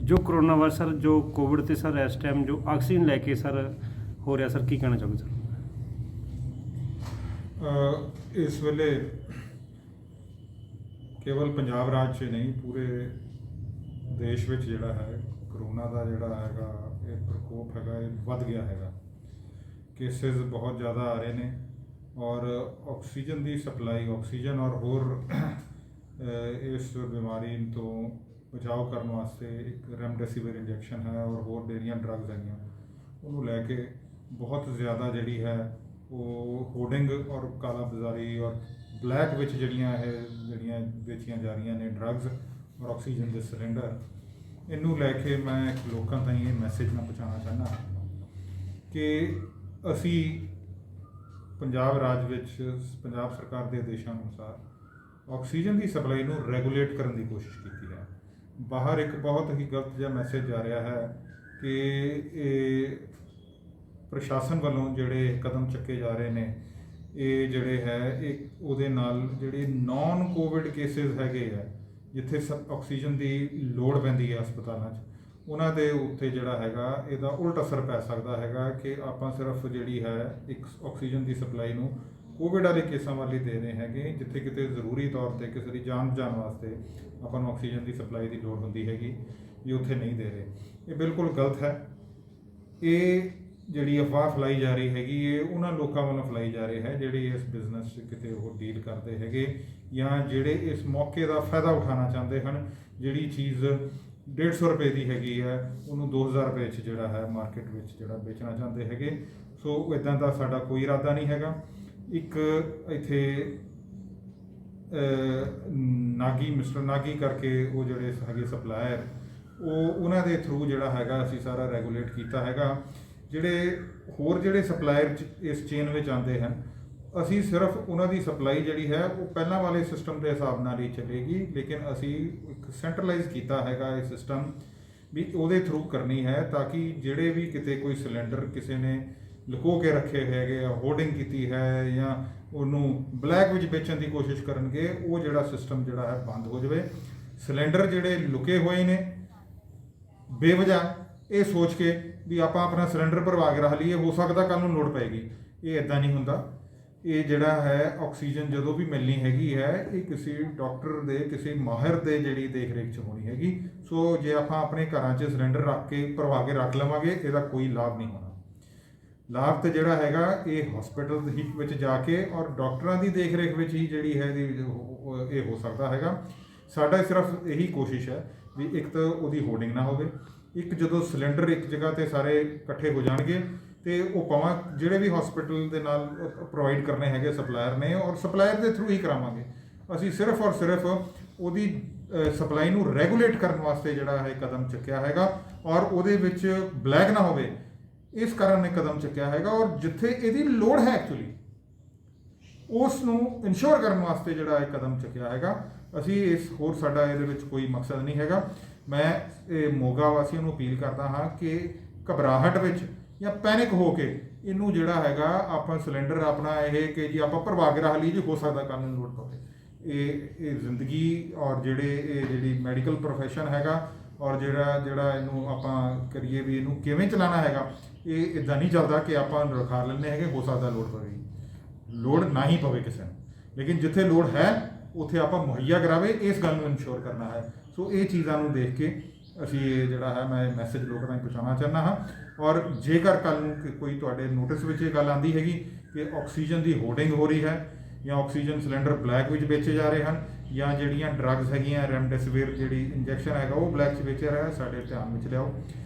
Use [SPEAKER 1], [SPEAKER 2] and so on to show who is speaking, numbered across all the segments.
[SPEAKER 1] ਜੋ corona virus sir, ਜੋ Covid ਤੇ ਸਰ ਇਸ ਟਾਈਮ ਜੋ ਆਕਸੀਜਨ ਲੈ ਕੇ ਸਰ ਹੋ ਰਿਹਾ ਸਰ, ਕੀ ਕਹਿਣਾ ਚਾਹੋਗੇ ਸਰ?
[SPEAKER 2] ਇਸ ਵੇਲੇ ਕੇਵਲ ਪੰਜਾਬ ਰਾਜ 'ਚ ਨਹੀਂ, ਪੂਰੇ ਦੇਸ਼ ਵਿੱਚ ਜਿਹੜਾ ਹੈ ਕਰੋਨਾ ਦਾ ਜਿਹੜਾ ਹੈਗਾ ਇਹ ਪ੍ਰਕੋਪ ਹੈਗਾ, ਇਹ ਵੱਧ ਗਿਆ ਹੈਗਾ। ਕੇਸਿਸ ਬਹੁਤ ਜ਼ਿਆਦਾ ਆ ਰਹੇ ਨੇ ਔਰ ਆਕਸੀਜਨ ਦੀ ਸਪਲਾਈ, ਆਕਸੀਜਨ ਔਰ ਹੋਰ ਇਸ ਬਿਮਾਰੀ ਤੋਂ ਬਚਾਓ ਕਰਨ ਵਾਸਤੇ ਇੱਕ ਰੈਮਡੈਸਿਵਿਰ ਇੰਜੈਕਸ਼ਨ ਹੈ ਔਰ ਹੋਰ ਜਿਹੜੀਆਂ ਡਰੱਗਸ ਹੈਗੀਆਂ ਉਹਨੂੰ ਲੈ ਕੇ ਬਹੁਤ ਜ਼ਿਆਦਾ ਜਿਹੜੀ ਹੈ ਉਹ ਹੋਰਡਿੰਗ ਔਰ ਕਾਲਾ ਬਾਜ਼ਾਰੀ ਔਰ ਬਲੈਕ ਵਿੱਚ ਜਿਹੜੀਆਂ ਵੇਚੀਆਂ ਜਾ ਰਹੀਆਂ ਨੇ ਡਰੱਗਸ ਔਰ ਆਕਸੀਜਨ ਦੇ ਸਿਲੰਡਰ। ਇਹਨੂੰ ਲੈ ਕੇ ਮੈਂ ਲੋਕਾਂ ਤਾਈਂ ਇਹ ਮੈਸੇਜ ਮੈਂ ਪਹੁੰਚਾਉਣਾ ਚਾਹੁੰਦਾ ਕਿ ਅਸੀਂ ਪੰਜਾਬ ਰਾਜ ਵਿੱਚ ਪੰਜਾਬ ਸਰਕਾਰ ਦੇ ਆਦੇਸ਼ਾਂ ਅਨੁਸਾਰ ਆਕਸੀਜਨ ਦੀ ਸਪਲਾਈ ਨੂੰ ਰੈਗੂਲੇਟ ਕਰਨ ਦੀ ਕੋਸ਼ਿਸ਼ ਕੀਤੀ ਹੈ। ਬਾਹਰ ਇੱਕ ਬਹੁਤ ਹੀ ਗਲਤ ਜਿਹਾ ਮੈਸੇਜ ਜਾ ਰਿਹਾ ਹੈ ਕਿ ਇਹ ਪ੍ਰਸ਼ਾਸਨ ਵੱਲੋਂ ਜਿਹੜੇ ਕਦਮ ਚੱਕੇ ਜਾ ਰਹੇ ਨੇ ਇਹ ਜਿਹੜੇ ਹੈ ਇਹ ਉਹਦੇ ਨਾਲ ਜਿਹੜੇ ਨਾਨ ਕੋਵਿਡ ਕੇਸਿਸ ਹੈਗੇ ਆ, ਜਿੱਥੇ ਆਕਸੀਜਨ ਦੀ ਲੋੜ ਪੈਂਦੀ ਹੈ ਹਸਪਤਾਲਾਂ 'ਚ, ਉਹਨਾਂ ਦੇ ਉੱਤੇ ਜਿਹੜਾ ਹੈਗਾ ਇਹਦਾ ਉਲਟ ਅਸਰ ਪੈ ਸਕਦਾ ਹੈਗਾ ਕਿ ਆਪਾਂ ਸਿਰਫ ਜਿਹੜੀ ਹੈ ਇੱਕ ਆਕਸੀਜਨ ਦੀ ਸਪਲਾਈ ਨੂੰ ਕੋਵਿਡ ਵਾਲੇ ਕੇਸਾਂ ਵੱਲ ਹੀ ਦੇ ਰਹੇ ਹੈਗੇ, ਜਿੱਥੇ ਕਿਤੇ ਜ਼ਰੂਰੀ ਤੌਰ 'ਤੇ ਕਿਸੇ ਦੀ ਜਾਨ ਬਚਾਉਣ ਵਾਸਤੇ ਆਪਾਂ ਨੂੰ ਆਕਸੀਜਨ ਦੀ ਸਪਲਾਈ ਦੀ ਲੋੜ ਹੁੰਦੀ ਹੈਗੀ, ਜੇ ਉੱਥੇ ਨਹੀਂ ਦੇ ਰਹੇ। ਇਹ ਬਿਲਕੁਲ ਗਲਤ ਹੈ। ਇਹ ਜਿਹੜੀ ਅਫਵਾਹ ਫੈਲਾਈ ਜਾ ਰਹੀ ਹੈਗੀ ਇਹ ਉਹਨਾਂ ਲੋਕਾਂ ਵੱਲੋਂ ਫੈਲਾਈ ਜਾ ਰਹੀ ਹੈ ਜਿਹੜੇ ਇਸ ਬਿਜ਼ਨਸ 'ਚ ਕਿਤੇ ਉਹ ਡੀਲ ਕਰਦੇ ਹੈਗੇ ਜਾਂ ਜਿਹੜੇ ਇਸ ਮੌਕੇ ਦਾ ਫਾਇਦਾ ਉਠਾਉਣਾ ਚਾਹੁੰਦੇ ਹਨ। ਜਿਹੜੀ ਚੀਜ਼ 150 ਰੁਪਏ ਦੀ ਹੈਗੀ ਹੈ ਉਹਨੂੰ 2000 ਰੁਪਏ 'ਚ ਜਿਹੜਾ ਹੈ ਮਾਰਕੀਟ ਵਿੱਚ ਜਿਹੜਾ ਵੇਚਣਾ ਚਾਹੁੰਦੇ ਹੈਗੇ। ਸੋ ਇੱਦਾਂ ਦਾ ਸਾਡਾ ਕੋਈ ਇਰਾਦਾ ਨਹੀਂ ਹੈਗਾ। ਇੱਕ ਇੱਥੇ ਮਿਸਟਰ ਨਾਗੀ ਕਰਕੇ ਉਹ ਜਿਹੜੇ ਹੈਗੇ ਸਪਲਾਇਰ, ਉਹਨਾਂ ਦੇ ਥਰੂ ਜਿਹੜਾ ਹੈਗਾ ਅਸੀਂ ਸਾਰਾ ਰੈਗੂਲੇਟ ਕੀਤਾ ਹੈਗਾ। ਜਿਹੜੇ ਸਪਲਾਇਰ ਇਸ ਚੇਨ ਵਿੱਚ ਆਉਂਦੇ ਹਨ, ਅਸੀਂ ਸਿਰਫ ਉਹਨਾਂ ਦੀ ਸਪਲਾਈ ਜਿਹੜੀ ਹੈ ਉਹ ਪਹਿਲਾਂ ਵਾਲੇ ਸਿਸਟਮ ਦੇ ਹਿਸਾਬ ਨਾਲ ਹੀ ਚੱਲੇਗੀ, ਲੇਕਿਨ ਅਸੀਂ ਇੱਕ ਸੈਂਟਰਲਾਈਜ਼ ਕੀਤਾ ਹੈਗਾ ਇਹ ਸਿਸਟਮ ਵੀ ਉਹਦੇ ਥਰੂ ਕਰਨੀ ਹੈ ਤਾਂ ਕਿ ਜਿਹੜੇ ਵੀ ਕਿਤੇ ਕੋਈ ਸਿਲੰਡਰ ਕਿਸੇ ਨੇ ਲੁਕੋ ਕੇ ਰੱਖੇ ਹੈਗੇ ਆ, ਹੋਰਡਿੰਗ ਕੀਤੀ ਹੈ ਜਾਂ ਉਹਨੂੰ ਬਲੈਕ ਵਿੱਚ ਵੇਚਣ ਦੀ ਕੋਸ਼ਿਸ਼ ਕਰਨਗੇ, ਉਹ ਜਿਹੜਾ ਸਿਸਟਮ ਜਿਹੜਾ ਹੈ ਬੰਦ ਹੋ ਜਾਵੇ। ਸਿਲੰਡਰ ਜਿਹੜੇ ਲੁਕੇ ਹੋਏ ਨੇ ਬੇਵਜ੍ਹਾ ਇਹ ਸੋਚ ਕੇ ਵੀ ਆਪਾਂ ਆਪਣਾ ਸਿਲੰਡਰ ਭਰਵਾ ਕੇ ਰੱਖ ਲਈਏ, ਹੋ ਸਕਦਾ ਕੱਲ੍ਹ ਨੂੰ ਲੋੜ ਪਏਗੀ, ਇਹ ਇੱਦਾਂ ਨਹੀਂ ਹੁੰਦਾ। ਇਹ ਜਿਹੜਾ ਹੈ ਆਕਸੀਜਨ ਜਦੋਂ ਵੀ ਮਿਲਣੀ ਹੈਗੀ ਹੈ ਇਹ ਕਿਸੇ ਡਾਕਟਰ ਦੇ, ਕਿਸੇ ਮਾਹਿਰ ਦੇ ਜਿਹੜੀ ਦੇਖ ਰੇਖ 'ਚ ਹੋਣੀ ਹੈਗੀ। ਸੋ ਜੇ ਆਪਾਂ ਆਪਣੇ ਘਰਾਂ 'ਚ ਸਿਲੰਡਰ ਰੱਖ ਕੇ ਭਰਵਾ ਕੇ ਰੱਖ ਲਵਾਂਗੇ ਇਹਦਾ ਕੋਈ ਲਾਭ ਨਹੀਂ ਹੋਣਾ। ਲਾਭ ਤੇ ਜਿਹੜਾ ਹੈਗਾ ਇਹ ਹਸਪੀਟਲ ਵਿੱਚ ਜਾ ਕੇ ਔਰ ਡਾਕਟਰਾਂ ਦੀ ਦੇਖ ਰੇਖ ਵਿੱਚ ਹੀ ਜਿਹੜੀ ਹੈ ਇਹ ਹੋ ਸਕਦਾ ਹੈਗਾ। ਸਾਡਾ ਸਿਰਫ ਇਹੀ ਕੋਸ਼ਿਸ਼ ਹੈ ਵੀ ਇੱਕ ਤਾਂ ਉਹਦੀ ਹੋਰਡਿੰਗ ਨਾ ਹੋਵੇ, ਇੱਕ ਜਦੋਂ ਸਿਲੰਡਰ ਇੱਕ ਜਗ੍ਹਾ 'ਤੇ ਸਾਰੇ ਇਕੱਠੇ ਹੋ ਜਾਣਗੇ ਤੇ ਉਹ ਭਾਵੇਂ ਜਿਹੜੇ ਵੀ ਹਸਪੀਟਲ ਦੇ ਨਾਲ ਪ੍ਰੋਵਾਈਡ ਕਰਨੇ ਹੈਗੇ ਸਪਲਾਇਰ ਨੇ ਔਰ ਸਪਲਾਇਰ ਦੇ ਥਰੂ ਹੀ ਕਰਾਵਾਂਗੇ। ਅਸੀਂ ਸਿਰਫ ਔਰ ਸਿਰਫ ਉਹਦੀ ਸਪਲਾਈ ਨੂੰ ਰੈਗੂਲੇਟ ਕਰਨ ਵਾਸਤੇ ਜਿਹੜਾ ਹੈ ਕਦਮ ਚੁੱਕਿਆ ਹੈਗਾ ਔਰ ਉਹਦੇ ਵਿੱਚ ਬਲੈਕ ਨਾ ਹੋਵੇ ਇਸ ਕਾਰਨ ਨੇ ਕਦਮ ਚੁੱਕਿਆ ਹੈਗਾ। ਔਰ ਜਿੱਥੇ ਇਹਦੀ ਲੋੜ ਹੈ ਐਕਚੁਅਲੀ ਉਸ ਨੂੰ ਇਨਸ਼ੋਰ ਕਰਨ ਵਾਸਤੇ ਜਿਹੜਾ ਇਹ ਕਦਮ ਚੁੱਕਿਆ ਹੈਗਾ। ਅਸੀਂ ਹੋਰ ਸਾਡਾ ਇਹਦੇ ਵਿੱਚ ਕੋਈ ਮਕਸਦ ਨਹੀਂ ਹੈਗਾ। ਮੈਂ ਇਹ ਮੋਗਾ ਵਾਸੀਆਂ ਨੂੰ ਅਪੀਲ ਕਰਦਾ ਹਾਂ ਕਿ ਘਬਰਾਹਟ ਵਿੱਚ ਜਾਂ ਪੈਨਿਕ ਹੋ ਕੇ ਇਹਨੂੰ ਜਿਹੜਾ ਹੈਗਾ ਆਪਾਂ ਸਿਲੰਡਰ ਆਪਣਾ ਇਹ ਕਿ ਜੀ ਆਪਾਂ ਭਰਵਾ ਕੇ ਰੱਖ ਲਈ ਜੀ, ਹੋ ਸਕਦਾ ਕੱਲ੍ਹ ਨੂੰ ਲੋੜ ਪਵੇ। ਇਹ ਜ਼ਿੰਦਗੀ ਔਰ ਜਿਹੜੀ ਮੈਡੀਕਲ ਪ੍ਰੋਫੈਸ਼ਨ ਹੈਗਾ ਔਰ ਜਿਹੜਾ ਇਹਨੂੰ ਆਪਾਂ ਕਰੀਏ ਵੀ ਇਹਨੂੰ ਕਿਵੇਂ ਚਲਾਉਣਾ ਹੈਗਾ, ਇਹ ਇੱਦਾਂ ਨਹੀਂ ਚੱਲਦਾ ਕਿ ਆਪਾਂ ਰਖਾ ਲੈਂਦੇ ਹੈਗੇ, ਹੋ ਸਕਦਾ ਲੋੜ ਪਵੇਗੀ, ਲੋੜ ਨਾ ਹੀ ਪਵੇ ਕਿਸੇ ਨੂੰ, ਲੇਕਿਨ ਜਿੱਥੇ ਲੋੜ ਹੈ ਉੱਥੇ ਆਪਾਂ ਮੁਹੱਈਆ ਕਰਾਵੇ, ਇਸ ਗੱਲ ਨੂੰ ਇਨਸ਼ੋਰ ਕਰਨਾ ਹੈ। ਸੋ ਇਹ ਚੀਜ਼ਾਂ ਨੂੰ ਦੇਖ ਕੇ ਅਸੀਂ ਇਹ ਜਿਹੜਾ ਹੈ ਮੈਂ ਮੈਸੇਜ ਲੋਕਾਂ ਤਾਈਂ ਪਹੁੰਚਾਉਣਾ ਚਾਹੁੰਦਾ ਹਾਂ। ਔਰ ਜੇਕਰ ਕੱਲ੍ਹ ਨੂੰ ਕੋਈ ਤੁਹਾਡੇ ਨੋਟਿਸ ਵਿੱਚ ਇਹ ਗੱਲ ਆਉਂਦੀ ਹੈਗੀ ਕਿ ਆਕਸੀਜਨ ਦੀ ਹੋਰਡਿੰਗ ਹੋ ਰਹੀ ਹੈ ਜਾਂ ਆਕਸੀਜਨ ਸਿਲੰਡਰ ਬਲੈਕ ਵਿੱਚ ਵੇਚੇ ਜਾ ਰਹੇ ਹਨ ਜਾਂ ਜਿਹੜੀਆਂ ਡਰੱਗਸ ਹੈਗੀਆਂ ਰੈਮਡੈਸਿਵਿਰ ਜਿਹੜੀ ਇੰਜੈਕਸ਼ਨ ਹੈਗਾ ਉਹ ਬਲੈਕ 'ਚ ਵੇਚਿਆ ਰਿਹਾ, ਸਾਡੇ ਧਿਆਨ ਵਿੱਚ ਲਿਆਓ।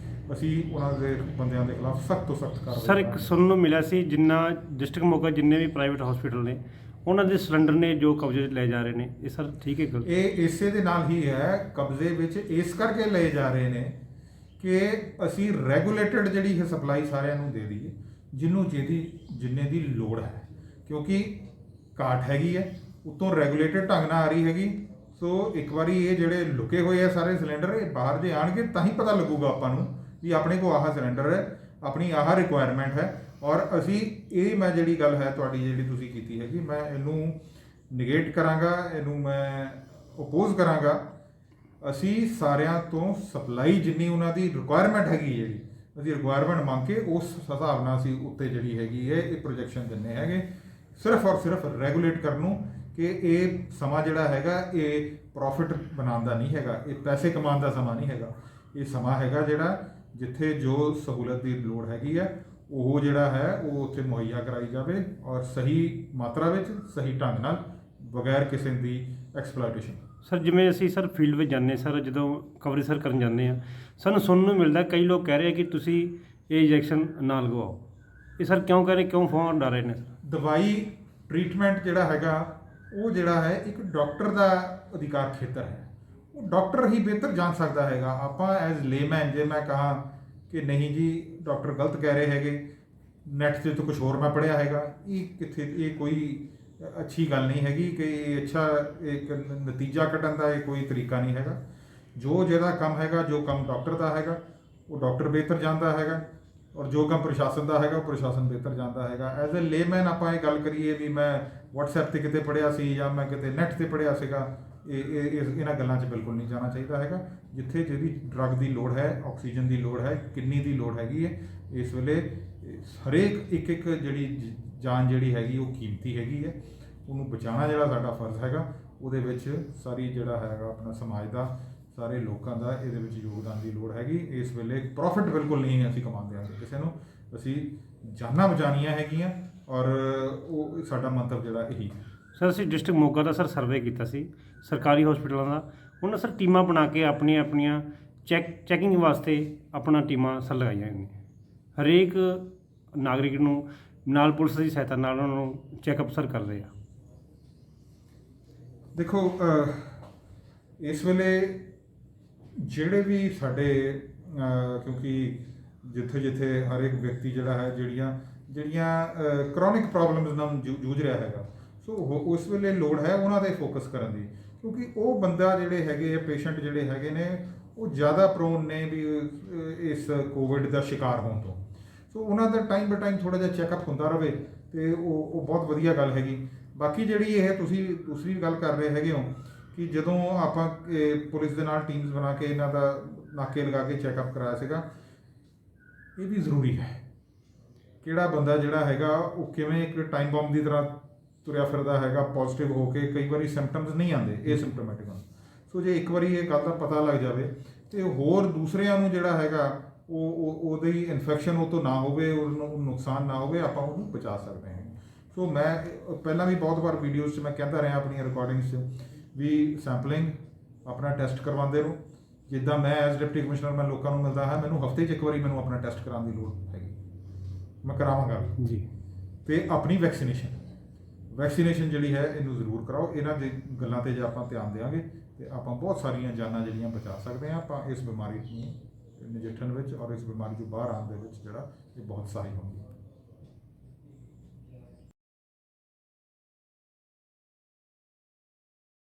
[SPEAKER 2] ਅਸੀਂ ਉਹਨਾਂ ਦੇ ਬੰਦਿਆਂ ਦੇ ਖਿਲਾਫ ਸਖਤ ਤੋਂ ਸਖਤ ਕਾਰਵਾਈ
[SPEAKER 1] ਸਰ, ਇੱਕ ਸੁਣਨ ਨੂੰ ਮਿਲਿਆ ਸੀ ਜਿੰਨਾ ਡਿਸਟ੍ਰਿਕਟ ਮੋਗਾ ਜਿੰਨੇ ਵੀ ਪ੍ਰਾਈਵੇਟ ਹਸਪੀਟਲ ਨੇ ਉਹਨਾਂ ਦੇ ਸਿਲੰਡਰ ਨੇ ਜੋ ਕਬਜ਼ੇ 'ਚ ਲੈ ਜਾ ਰਹੇ ਨੇ, ਇਹ ਸਰ ਠੀਕ ਹੈ ਗੱਲ? ਇਹ
[SPEAKER 2] ਇਸੇ ਦੇ ਨਾਲ ਹੀ ਹੈ, ਕਬਜ਼ੇ ਵਿੱਚ ਇਸ ਕਰਕੇ ਲਏ ਜਾ ਰਹੇ ਨੇ ਕਿ ਅਸੀਂ ਰੈਗੂਲੇਟਡ ਜਿਹੜੀ ਹੈ ਸਪਲਾਈ ਸਾਰਿਆਂ ਨੂੰ ਦੇ ਦਈਏ ਜਿੰਨੇ ਦੀ ਲੋੜ ਹੈ, ਕਿਉਂਕਿ ਘਾਟ ਹੈਗੀ ਹੈ, ਉੱਤੋਂ ਰੈਗੂਲੇਟਡ ਢੰਗ ਨਾਲ ਆ ਰਹੀ ਹੈਗੀ। ਸੋ ਇੱਕ ਵਾਰੀ ਇਹ ਜਿਹੜੇ ਲੁਕੇ ਹੋਏ ਆ ਸਾਰੇ ਸਿਲੰਡਰ ਇਹ ਬਾਹਰ ਜੇ ਆਣਗੇ ਤਾਂ ਹੀ ਪਤਾ ਲੱਗੂਗਾ ਆਪਾਂ ਨੂੰ ਵੀ ਆਪਣੇ ਕੋਲ ਆਹ ਸਿਲੰਡਰ ਹੈ, ਆਪਣੀ ਆਹ ਰਿਕੁਆਇਰਮੈਂਟ ਹੈ। ਔਰ ਅਸੀਂ ਇਹ ਮੈਂ ਜਿਹੜੀ ਗੱਲ ਹੈ ਤੁਹਾਡੀ ਜਿਹੜੀ ਤੁਸੀਂ ਕੀਤੀ ਹੈਗੀ, ਮੈਂ ਇਹਨੂੰ ਨਿਗੇਟ ਕਰਾਂਗਾ, ਇਹਨੂੰ ਮੈਂ ਓਪੋਜ਼ ਕਰਾਂਗਾ ਅਸੀਂ ਸਾਰਿਆਂ ਤੋਂ ਸਪਲਾਈ ਜਿੰਨੀ ਉਹਨਾਂ ਦੀ ਰਿਕੁਆਇਰਮੈਂਟ ਹੈਗੀ ਜਿਹੜੀ ਅਸੀਂ ਰਿਕੁਆਇਰਮੈਂਟ ਮੰਗ ਕੇ ਉਸ ਹਿਸਾਬ ਨਾਲ ਅਸੀਂ ਉੱਤੇ ਜਿਹੜੀ ਹੈਗੀ ਹੈ ਇਹ ਪ੍ਰੋਜੈਕਸ਼ਨ ਦਿੰਦੇ ਹੈਗੇ, ਸਿਰਫ ਔਰ ਸਿਰਫ ਰੈਗੂਲੇਟ ਕਰਨ ਨੂੰ ਕਿ ਇਹ ਸਮਾਂ ਜਿਹੜਾ ਹੈਗਾ ਇਹ ਪ੍ਰੋਫਿਟ ਬਣਾਉਣ ਦਾ ਨਹੀਂ ਹੈਗਾ, ਇਹ ਪੈਸੇ ਕਮਾਉਣ ਦਾ ਸਮਾਂ ਨਹੀਂ ਹੈਗਾ। ਇਹ ਸਮਾਂ ਹੈਗਾ ਜਿਹੜਾ ਜਿੱਥੇ ਜੋ ਸਹੂਲਤ ਦੀ ਲੋੜ ਹੈਗੀ ਹੈ ਉਹ ਜਿਹੜਾ ਹੈ ਉਹ ਉੱਥੇ ਮੁਹੱਈਆ ਕਰਾਈ ਜਾਵੇ ਔਰ ਸਹੀ ਮਾਤਰਾ ਵਿੱਚ ਸਹੀ ਢੰਗ ਨਾਲ ਬਗੈਰ ਕਿਸੇ ਦੀ ਐਕਸਪਲੋਇਟੇਸ਼ਨ।
[SPEAKER 1] ਸਰ ਜਿਵੇਂ ਅਸੀਂ ਸਰ ਫੀਲਡ ਵਿੱਚ ਜਾਂਦੇ ਸਰ, ਜਦੋਂ ਕਵਰੇਜ ਸਰ ਕਰਨ ਜਾਂਦੇ ਆ, ਸਾਨੂੰ ਸੁਣਨ ਨੂੰ ਮਿਲਦਾ ਕਈ ਲੋਕ ਕਹਿ ਰਹੇ ਕਿ ਤੁਸੀਂ ਇਹ ਇੰਜੈਕਸ਼ਨ ਨਾ ਲਗਵਾਓ। ਇਹ ਸਰ ਕਿਉਂ ਕਹਿ ਰਹੇ, ਕਿਉਂ ਫੋਨ ਡਰ ਰਹੇ ਨੇ ਸਰ?
[SPEAKER 2] ਦਵਾਈ ਟ੍ਰੀਟਮੈਂਟ ਜਿਹੜਾ ਹੈਗਾ ਉਹ ਜਿਹੜਾ ਹੈ ਇੱਕ ਡਾਕਟਰ ਦਾ ਅਧਿਕਾਰ ਖੇਤਰ ਹੈ, ਉਹ ਡਾਕਟਰ ਹੀ ਬਿਹਤਰ ਜਾਣ ਸਕਦਾ ਹੈਗਾ। ਆਪਾਂ ਐਜ਼ ਲੇਮੈਨ ਜੇ ਮੈਂ ਕਹਾਂ ਕਿ ਨਹੀਂ ਜੀ ਡਾਕਟਰ ਗਲਤ ਕਹਿ ਰਹੇ ਹੈਗੇ, ਨੈਟ 'ਤੇ ਤਾਂ ਕੁਝ ਹੋਰ ਮੈਂ ਪੜ੍ਹਿਆ ਹੈਗਾ, ਇਹ ਕਿੱਥੇ, ਇਹ ਕੋਈ ਅੱਛੀ ਗੱਲ ਨਹੀਂ ਹੈਗੀ ਕਿ ਇਹ ਅੱਛਾ ਇੱਕ ਨਤੀਜਾ ਕੱਢਣ ਦਾ ਇਹ ਕੋਈ ਤਰੀਕਾ ਨਹੀਂ ਹੈਗਾ। ਜੋ ਜਿਹਦਾ ਕੰਮ ਹੈਗਾ, ਜੋ ਕੰਮ ਡਾਕਟਰ ਦਾ ਹੈਗਾ ਉਹ ਡਾਕਟਰ ਬਿਹਤਰ ਜਾਣਦਾ ਹੈਗਾ, ਔਰ ਜੋ ਕੰਮ ਪ੍ਰਸ਼ਾਸਨ ਦਾ ਹੈਗਾ ਉਹ ਪ੍ਰਸ਼ਾਸਨ ਬਿਹਤਰ ਜਾਣਦਾ ਹੈਗਾ। ਐਜ਼ ਅ ਲੇਮੈਨ ਆਪਾਂ ਇਹ ਗੱਲ ਕਰੀਏ ਵੀ ਮੈਂ WhatsApp 'ਤੇ ਕਿਤੇ ਪੜ੍ਹਿਆ ਸੀ ਜਾਂ ਮੈਂ ਕਿਤੇ ਨੈਟ 'ਤੇ ਪੜ੍ਹਿਆ ਸੀਗਾ, ਇਹਨਾਂ ਗੱਲਾਂ 'ਚ ਬਿਲਕੁਲ ਨਹੀਂ ਜਾਣਾ ਚਾਹੀਦਾ ਹੈਗਾ। ਜਿੱਥੇ ਜਿਹਦੀ ਡਰੱਗ ਦੀ ਲੋੜ ਹੈ, ਆਕਸੀਜਨ ਦੀ ਲੋੜ ਹੈ, ਕਿੰਨੀ ਦੀ ਲੋੜ ਹੈਗੀ ਹੈ, ਇਸ ਵੇਲੇ ਹਰੇਕ ਇੱਕ ਜਿਹੜੀ ਜਾਨ ਜਿਹੜੀ ਹੈਗੀ ਉਹ ਕੀਮਤੀ ਹੈਗੀ ਹੈ, ਉਹਨੂੰ ਬਚਾਉਣਾ ਜਿਹੜਾ ਸਾਡਾ ਫਰਜ਼ ਹੈਗਾ। ਉਹਦੇ ਵਿੱਚ ਸਾਰੀ ਜਿਹੜਾ ਹੈਗਾ ਆਪਣਾ ਸਮਾਜ ਦਾ, ਸਾਰੇ ਲੋਕਾਂ ਦਾ ਇਹਦੇ ਵਿੱਚ ਯੋਗਦਾਨ ਦੀ ਲੋੜ ਹੈਗੀ। ਇਸ ਵੇਲੇ ਪ੍ਰੋਫਿਟ ਬਿਲਕੁਲ ਨਹੀਂ ਅਸੀਂ ਕਮਾਉਂਦੇ ਹਾਂ ਕਿਸੇ ਨੂੰ, ਅਸੀਂ ਜਾਨਾਂ ਬਚਾਉਣੀਆਂ ਹੈਗੀਆਂ ਔਰ ਉਹ ਸਾਡਾ ਮੰਤਵ ਜਿਹੜਾ ਇਹੀ ਹੈ।
[SPEAKER 1] ਸਰ ਅਸੀਂ ਡਿਸਟ੍ਰਿਕਟ ਮੋਗਾ ਦਾ ਸਰ ਸਰਵੇ ਕੀਤਾ ਸੀ ਸਰਕਾਰੀ ਹਸਪੀਟਲਾਂ ਦਾ, ਉਹਨਾਂ ਸਰ ਟੀਮਾਂ ਬਣਾ ਕੇ ਆਪਣੀਆਂ ਚੈਕਿੰਗ ਵਾਸਤੇ ਆਪਣਾ ਟੀਮਾਂ ਸਰ ਲਗਾਈਆਂ ਨੇ। ਹਰੇਕ ਨਾਗਰਿਕ ਨੂੰ ਨਾਲ ਪੁਲਿਸ ਦੀ ਸਹਾਇਤਾ ਨਾਲ ਉਹਨਾਂ ਨੂੰ ਚੈੱਕਅਪ ਸਰ ਕਰ ਰਹੇ ਆ।
[SPEAKER 2] ਦੇਖੋ ਇਸ ਵੇਲੇ ਜਿਹੜੇ ਵੀ ਸਾਡੇ ਕਿਉਂਕਿ ਜਿੱਥੇ ਹਰ ਇੱਕ ਵਿਅਕਤੀ ਜਿਹੜਾ ਹੈ ਜਿਹੜੀਆਂ ਕ੍ਰੋਨਿਕ ਪ੍ਰੋਬਲਮਸ ਨਾਲ ਜੂਝ ਰਿਹਾ ਹੈਗਾ, ਸੋ ਉਸ ਵੇਲੇ ਲੋੜ ਹੈ ਉਹਨਾਂ 'ਤੇ ਫੋਕਸ ਕਰਨ ਦੀ, ਕਿਉਂਕਿ ਉਹ ਬੰਦਾ ਜਿਹੜੇ ਹੈਗੇ ਆ ਪੇਸ਼ੈਂਟ ਜਿਹੜੇ ਹੈਗੇ ਨੇ ਉਹ ਜ਼ਿਆਦਾ ਪ੍ਰੋਨ ਨੇ ਵੀ ਇਸ ਕੋਵਿਡ ਦਾ ਸ਼ਿਕਾਰ ਹੋਣ ਤੋਂ। ਸੋ ਉਹਨਾਂ ਦਾ ਟਾਈਮ ਬਾਈ ਟਾਈਮ ਥੋੜ੍ਹਾ ਜਿਹਾ ਚੈੱਕਅਪ ਹੁੰਦਾ ਰਹੇ ਤੇ ਉਹ ਬਹੁਤ ਵਧੀਆ ਗੱਲ ਹੈਗੀ। ਬਾਕੀ ਜਿਹੜੀ ਇਹ ਤੁਸੀਂ ਦੂਸਰੀ ਗੱਲ ਕਰ ਰਹੇ ਹੈਗੇ ਹੋ ਕਿ ਜਦੋਂ ਆਪਾਂ ਪੁਲਿਸ ਦੇ ਨਾਲ ਟੀਮਸ ਬਣਾ ਕੇ ਇਹਨਾਂ ਦਾ ਨਾਕੇ ਲਗਾ ਕੇ ਚੈੱਕਅਪ ਕਰਾਇਆ ਸੀਗਾ, ਇਹ ਵੀ ਜ਼ਰੂਰੀ ਹੈ। ਕਿਹੜਾ ਬੰਦਾ ਜਿਹੜਾ ਹੈਗਾ ਉਹ ਕਿਵੇਂ ਇੱਕ ਟਾਈਮ ਬੰਬ ਦੀ ਤਰ੍ਹਾਂ ਤੁਰਿਆ ਫਿਰਦਾ ਹੈਗਾ, ਪੋਜ਼ਿਟਿਵ ਹੋ ਕੇ ਕਈ ਵਾਰੀ ਸਿੰਪਟਮਸ ਨਹੀਂ ਆਉਂਦੇ ਏਸਿਮਪਟੋਮੈਟਿਕ। ਸੋ ਜੇ ਇੱਕ ਵਾਰੀ ਇਹ ਗੱਲ ਦਾ ਪਤਾ ਲੱਗ ਜਾਵੇ ਤੇ ਹੋਰ ਦੂਸਰਿਆਂ ਨੂੰ ਜਿਹੜਾ ਹੈਗਾ ਉਹਦੀ ਇਨਫੈਕਸ਼ਨ ਉਹ ਤੋਂ ਨਾ ਹੋਵੇ, ਉਹਨੂੰ ਨੁਕਸਾਨ ਨਾ ਹੋਵੇ, ਆਪਾਂ ਉਹਨੂੰ ਬਚਾ ਸਕਦੇ ਹਾਂ। ਸੋ ਮੈਂ ਪਹਿਲਾਂ ਵੀ ਬਹੁਤ ਵਾਰ ਵੀਡੀਓਜ਼ 'ਚ ਮੈਂ ਕਹਿੰਦਾ ਰਿਹਾ ਆਪਣੀਆਂ ਰਿਕਾਰਡਿੰਗਸ 'ਚ ਵੀ ਸੈਂਪਲਿੰਗ ਆਪਣਾ ਟੈਸਟ ਕਰਵਾਉਂਦੇ ਰਹੋ। ਜਿੱਦਾਂ ਮੈਂ ਐਜ਼ ਡਿਪਟੀ ਕਮਿਸ਼ਨਰ ਮੈਂ ਲੋਕਾਂ ਨੂੰ ਮਿਲਦਾ ਹਾਂ, ਮੈਨੂੰ ਹਫ਼ਤੇ 'ਚ ਇੱਕ ਵਾਰੀ ਮੈਨੂੰ ਆਪਣਾ ਟੈਸਟ ਕਰਾਉਣ ਦੀ ਲੋੜ ਹੈਗੀ, ਮੈਂ ਕਰਾਵਾਂਗਾ
[SPEAKER 1] ਜੀ।
[SPEAKER 2] ਤੇ ਆਪਣੀ ਵੈਕਸੀਨੇਸ਼ਨ ਜਿਹੜੀ ਹੈ ਇਹਨੂੰ ਜ਼ਰੂਰ ਕਰਾਓ। ਇਹਨਾਂ ਦੀ ਗੱਲਾਂ 'ਤੇ ਜੇ ਆਪਾਂ ਧਿਆਨ ਦੇਵਾਂਗੇ ਤੇ ਆਪਾਂ ਬਹੁਤ ਸਾਰੀਆਂ ਜਾਨਾਂ ਜਿਹੜੀਆਂ ਬਚਾ ਸਕਦੇ ਹਾਂ। ਆਪਾਂ ਇਸ ਬਿਮਾਰੀ ਨੂੰ ਨਜਿੱਠਣ ਵਿੱਚ ਔਰ ਇਸ ਬਿਮਾਰੀ ਤੋਂ ਬਾਹਰ ਆਉਣ ਦੇ ਵਿੱਚ ਜਿਹੜਾ ਇਹ ਬਹੁਤ ਸਹਾਈ ਹੋਣਗੇ।